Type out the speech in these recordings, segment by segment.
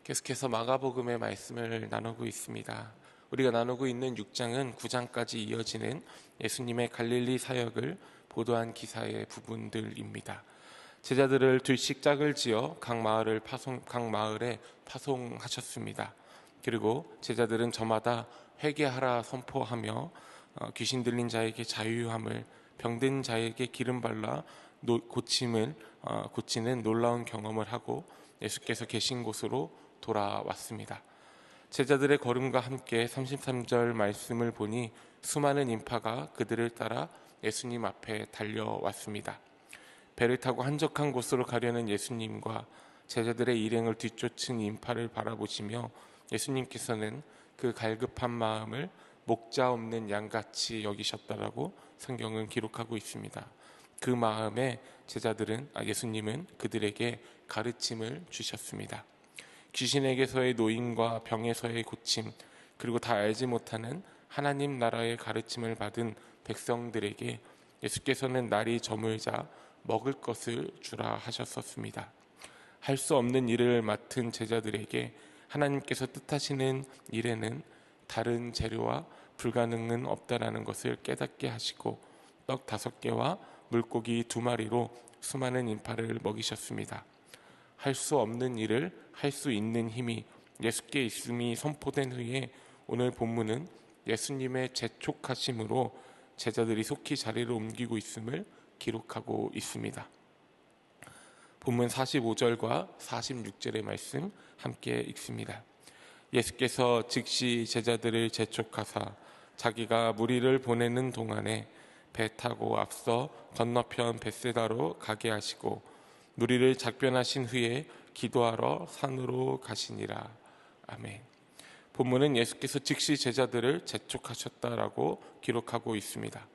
계속해서 마가복음의 말씀을 나누고 있습니다. 우리가 나누고 있는 6장은 9장까지 이어지는 예수님의 갈릴리 사역을 보도한 기사의 부분들입니다. 제자들을 둘씩 짝을 지어 각 마을에 파송하셨습니다. 그리고 제자들은 저마다 회개하라 선포하며 귀신 들린 자에게 자유함을, 병든 자에게 기름 발라 고치는 놀라운 경험을 하고 예수께서 계신 곳으로 돌아왔습니다. 제자들의 걸음과 함께 33절 말씀을 보니 수많은 인파가 그들을 따라 예수님 앞에 달려왔습니다. 배를 타고 한적한 곳으로 가려는 예수님과 제자들의 일행을 뒤쫓은 인파를 바라보시며 예수님께서는 그 갈급한 마음을 목자 없는 양같이 여기셨다라고 성경은 기록하고 있습니다. 그 마음에 예수님은 그들에게 가르침을 주셨습니다. 귀신에게서의 노임과 병에서의 고침, 그리고 다 알지 못하는 하나님 나라의 가르침을 받은 백성들에게 예수께서는 날이 저물자 먹을 것을 주라 하셨었습니다. 할 수 없는 일을 맡은 제자들에게 하나님께서 뜻하시는 일에는 다른 재료와 불가능은 없다라는 것을 깨닫게 하시고 떡 5개와 물고기 2마리로 수많은 인파를 먹이셨습니다. 할 수 없는 일을 할 수 있는 힘이 예수께 있음이 선포된 후에 오늘 본문은 예수님의 재촉하심으로 제자들이 속히 자리를 옮기고 있음을 기록하고 있습니다. 본문 45절과 46절의 말씀 함께 읽습니다. 예수께서 즉시 제자들을 재촉하사 자기가 무리를 보내는 동안에 배 타고 앞서 건너편 벳세다로 가게 하시고 무리를 작변하신 후에 기도하러 산으로 가시니라. 아멘. 본문은 예수께서 즉시 제자들을 재촉하셨다라고 기록하고 있습니다.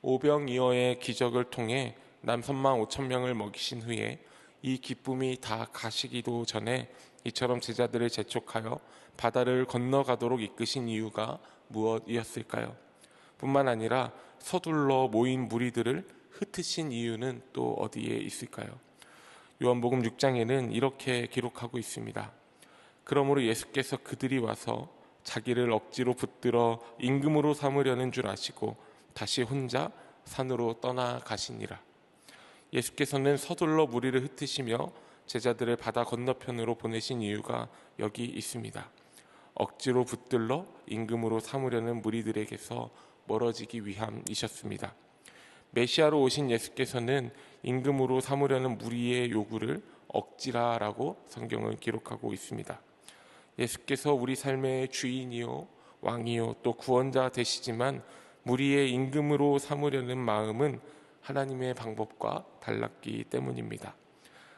오병이어의 기적을 통해 남선만 5,000명을 먹이신 후에 이 기쁨이 다 가시기도 전에 이처럼 제자들을 재촉하여 바다를 건너가도록 이끄신 이유가 무엇이었을까요? 뿐만 아니라 서둘러 모인 무리들을 흩으신 이유는 또 어디에 있을까요? 요한복음 6장에는 이렇게 기록하고 있습니다. 그러므로 예수께서 그들이 와서 자기를 억지로 붙들어 임금으로 삼으려는 줄 아시고 다시 혼자 산으로 떠나가시니라. 예수께서는 서둘러 무리를 흩으시며 제자들을 바다 건너편으로 보내신 이유가 여기 있습니다. 억지로 붙들러 임금으로 삼으려는 무리들에게서 멀어지기 위함이셨습니다. 메시아로 오신 예수께서는 임금으로 삼으려는 무리의 요구를 억지라라고 성경을 기록하고 있습니다. 예수께서 우리 삶의 주인이요 왕이요 또 구원자 되시지만 무리의 임금으로 삼으려는 마음은 하나님의 방법과 달랐기 때문입니다.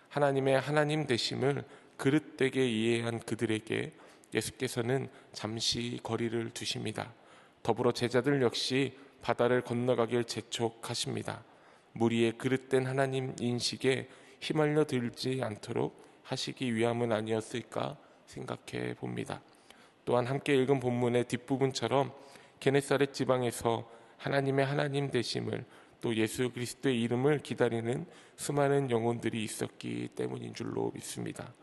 하나님의 하나님 되심을 그릇되게 이해한 그들에게 예수께서는 잠시 거리를 두십니다. 더불어 제자들 역시 바다를 건너가길 재촉하십니다. 무리의 그릇된 하나님 인식에 휘말려 들지 않도록 하시기 위함은 아니었을까 생각해 봅니다. 또한 함께 읽은 본문의 뒷부분처럼 게네사렛 지방에서 하나님의 하나님 되심을 또 예수 그리스도의 이름을 기다리는 수많은 영혼들이 있었기 때문인 줄로 믿습니다.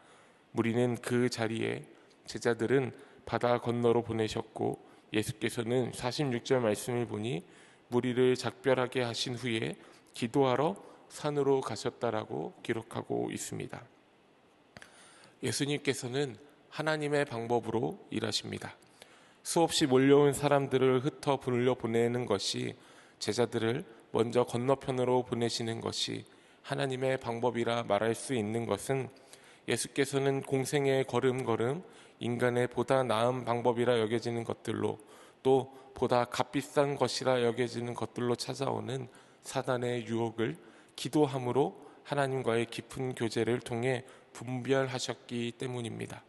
무리는 그 자리에 제자들은 바다 건너로 보내셨고 예수께서는 46절 말씀을 보니 무리를 작별하게 하신 후에 기도하러 산으로 가셨다라고 기록하고 있습니다. 예수님께서는 하나님의 방법으로 일하십니다. 수없이 몰려온 사람들을 흩어 불러 보내는 것이, 제자들을 먼저 건너편으로 보내시는 것이 하나님의 방법이라 말할 수 있는 것은 예수께서는 공생의 걸음걸음 인간의 보다 나은 방법이라 여겨지는 것들로 또 보다 값비싼 것이라 여겨지는 것들로 찾아오는 사단의 유혹을 기도함으로 하나님과의 깊은 교제를 통해 분별하셨기 때문입니다.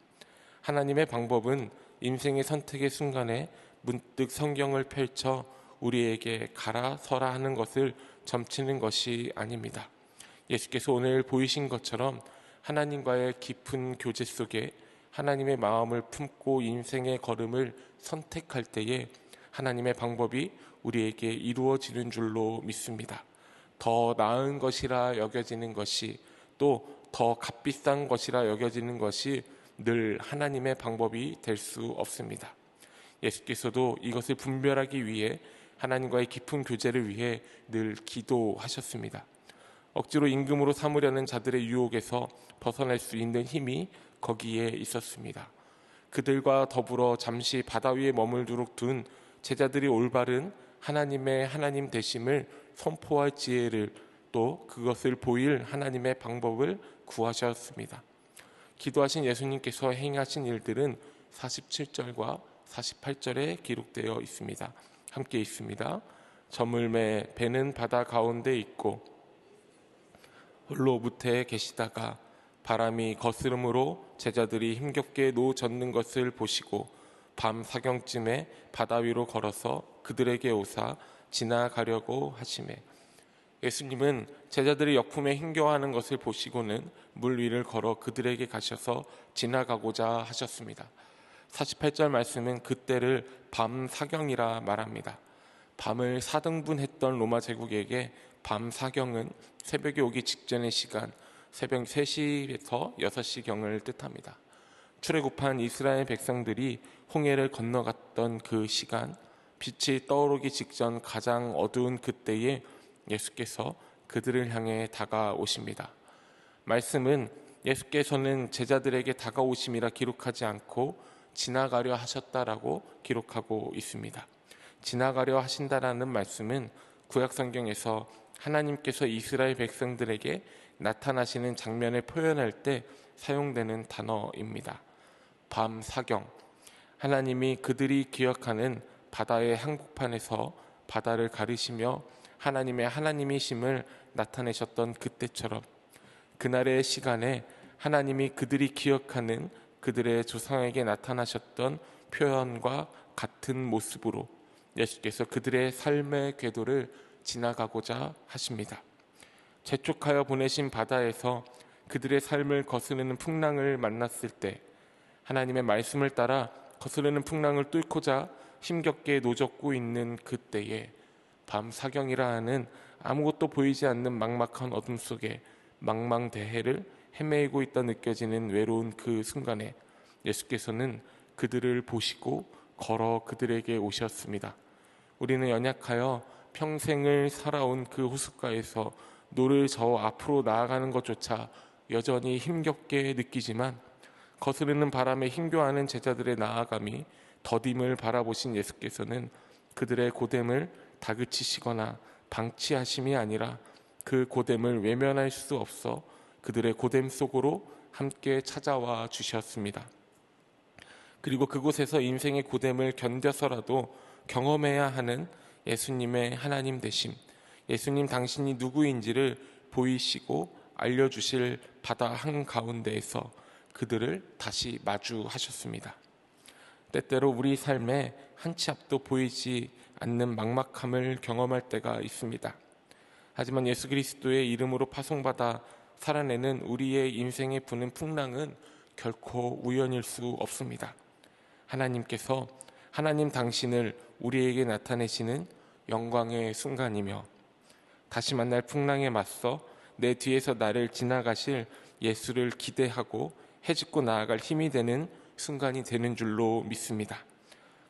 하나님의 방법은 인생의 선택의 순간에 문득 성경을 펼쳐 우리에게 가라 서라 하는 것을 점치는 것이 아닙니다. 예수께서 오늘 보이신 것처럼 하나님과의 깊은 교제 속에 하나님의 마음을 품고 인생의 걸음을 선택할 때에 하나님의 방법이 우리에게 이루어지는 줄로 믿습니다. 더 나은 것이라 여겨지는 것이 또 더 값비싼 것이라 여겨지는 것이 늘 하나님의 방법이 될 수 없습니다. 예수께서도 이것을 분별하기 위해 하나님과의 깊은 교제를 위해 늘 기도하셨습니다. 억지로 임금으로 삼으려는 자들의 유혹에서 벗어날 수 있는 힘이 거기에 있었습니다. 그들과 더불어 잠시 바다 위에 머물도록 둔 제자들이 올바른 하나님의 하나님 되심을 선포할 지혜를, 또 그것을 보일 하나님의 방법을 구하셨습니다. 기도하신 예수님께서 행하신 일들은 47절과 48절에 기록되어 있습니다. 함께 읽습니다. 저물매 배는 바다 가운데 있고 홀로 무태에 계시다가 바람이 거스름으로 제자들이 힘겹게 노젓는 것을 보시고 밤 사경쯤에 바다 위로 걸어서 그들에게 오사 지나가려고 하시매. 예수님은 제자들이 역풍에 힘겨워하는 것을 보시고는 물 위를 걸어 그들에게 가셔서 지나가고자 하셨습니다. 48절 말씀은 그때를 밤 사경이라 말합니다. 밤을 4등분했던 로마 제국에게 밤 사경은 새벽이 오기 직전의 시간, 새벽 3시부터 6시경을 뜻합니다. 출애굽한 이스라엘 백성들이 홍해를 건너갔던 그 시간, 빛이 떠오르기 직전 가장 어두운 그때에 예수께서 그들을 향해 다가오십니다. 말씀은 예수께서는 제자들에게 다가오심이라 기록하지 않고 지나가려 하셨다라고 기록하고 있습니다. 지나가려 하신다라는 말씀은 구약성경에서 하나님께서 이스라엘 백성들에게 나타나시는 장면을 표현할 때 사용되는 단어입니다. 밤 사경, 하나님이 그들이 기억하는 바다의 한복판에서 바다를 가르시며 하나님의 하나님이심을 나타내셨던 그때처럼 그날의 시간에 하나님이 그들이 기억하는 그들의 조상에게 나타나셨던 표현과 같은 모습으로 예수께서 그들의 삶의 궤도를 지나가고자 하십니다. 재촉하여 보내신 바다에서 그들의 삶을 거스르는 풍랑을 만났을 때 하나님의 말씀을 따라 거스르는 풍랑을 뚫고자 힘겹게 노젓고 있는 그때에 밤 사경이라 하는 아무것도 보이지 않는 막막한 어둠 속에 망망대해를 헤매이고 있다 느껴지는 외로운 그 순간에 예수께서는 그들을 보시고 걸어 그들에게 오셨습니다. 우리는 연약하여 평생을 살아온 그 호숫가에서 노를 저어 앞으로 나아가는 것조차 여전히 힘겹게 느끼지만 거스르는 바람에 힘겨워하는 제자들의 나아감이 더딤을 바라보신 예수께서는 그들의 고됨을 다그치시거나 방치하심이 아니라 그 고됨을 외면할 수 없어 그들의 고됨 속으로 함께 찾아와 주셨습니다. 그리고 그곳에서 인생의 고됨을 견뎌서라도 경험해야 하는 예수님의 하나님 되심, 예수님 당신이 누구인지를 보이시고 알려주실 바다 한가운데에서 그들을 다시 마주하셨습니다. 때때로 우리 삶에 한 치 앞도 보이지 않는 막막함을 경험할 때가 있습니다. 하지만 예수 그리스도의 이름으로 파송받아 살아내는 우리의 인생에 부는 풍랑은 결코 우연일 수 없습니다. 하나님께서 하나님 당신을 우리에게 나타내시는 영광의 순간이며 다시 만날 풍랑에 맞서 내 뒤에서 나를 지나가실 예수를 기대하고 해집고 나아갈 힘이 되는 순간이 되는 줄로 믿습니다.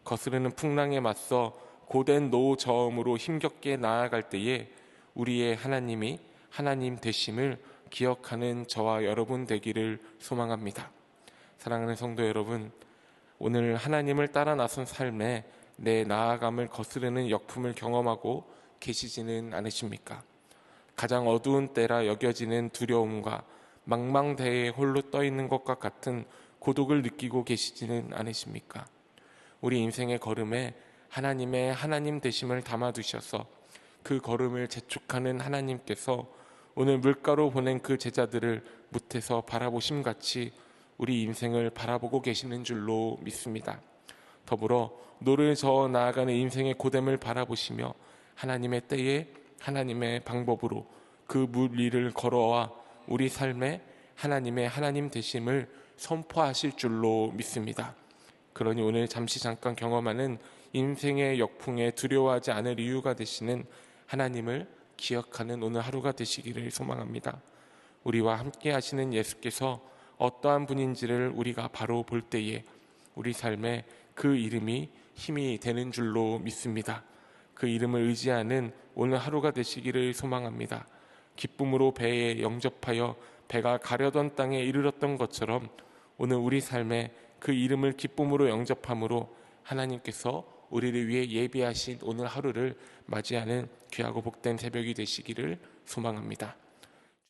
거스르는 풍랑에 맞서 고된 노저음으로 힘겹게 나아갈 때에 우리의 하나님이 하나님 되심을 기억하는 저와 여러분 되기를 소망합니다. 사랑하는 성도 여러분, 오늘 하나님을 따라 나선 삶에 내 나아감을 거스르는 역품을 경험하고 계시지는 않으십니까? 가장 어두운 때라 여겨지는 두려움과 망망대해에 홀로 떠 있는 것과 같은 고독을 느끼고 계시지는 않으십니까? 우리 인생의 걸음에 하나님의 하나님 되심을 담아두셔서 그 걸음을 재촉하는 하나님께서 오늘 물가로 보낸 그 제자들을 뭇에서 바라보심같이 우리 인생을 바라보고 계시는 줄로 믿습니다. 더불어 노를 저어 나아가는 인생의 고됨을 바라보시며 하나님의 때에 하나님의 방법으로 그 물 위를 걸어와 우리 삶에 하나님의 하나님 되심을 선포하실 줄로 믿습니다. 그러니 오늘 잠깐 경험하는 인생의 역풍에 두려워하지 않을 이유가 되시는 하나님을 기억하는 오늘 하루가 되시기를 소망합니다. 우리와 함께 하시는 예수께서 어떠한 분인지를 우리가 바로 볼 때에 우리 삶에 그 이름이 힘이 되는 줄로 믿습니다. 그 이름을 의지하는 오늘 하루가 되시기를 소망합니다. 기쁨으로 배에 영접하여 배가 가려던 땅에 이르렀던 것처럼 오늘 우리 삶에 그 이름을 기쁨으로 영접함으로 하나님께서 우리를 위해 예비하신 오늘 하루를 맞이하는 귀하고 복된 새벽이 되시기를 소망합니다.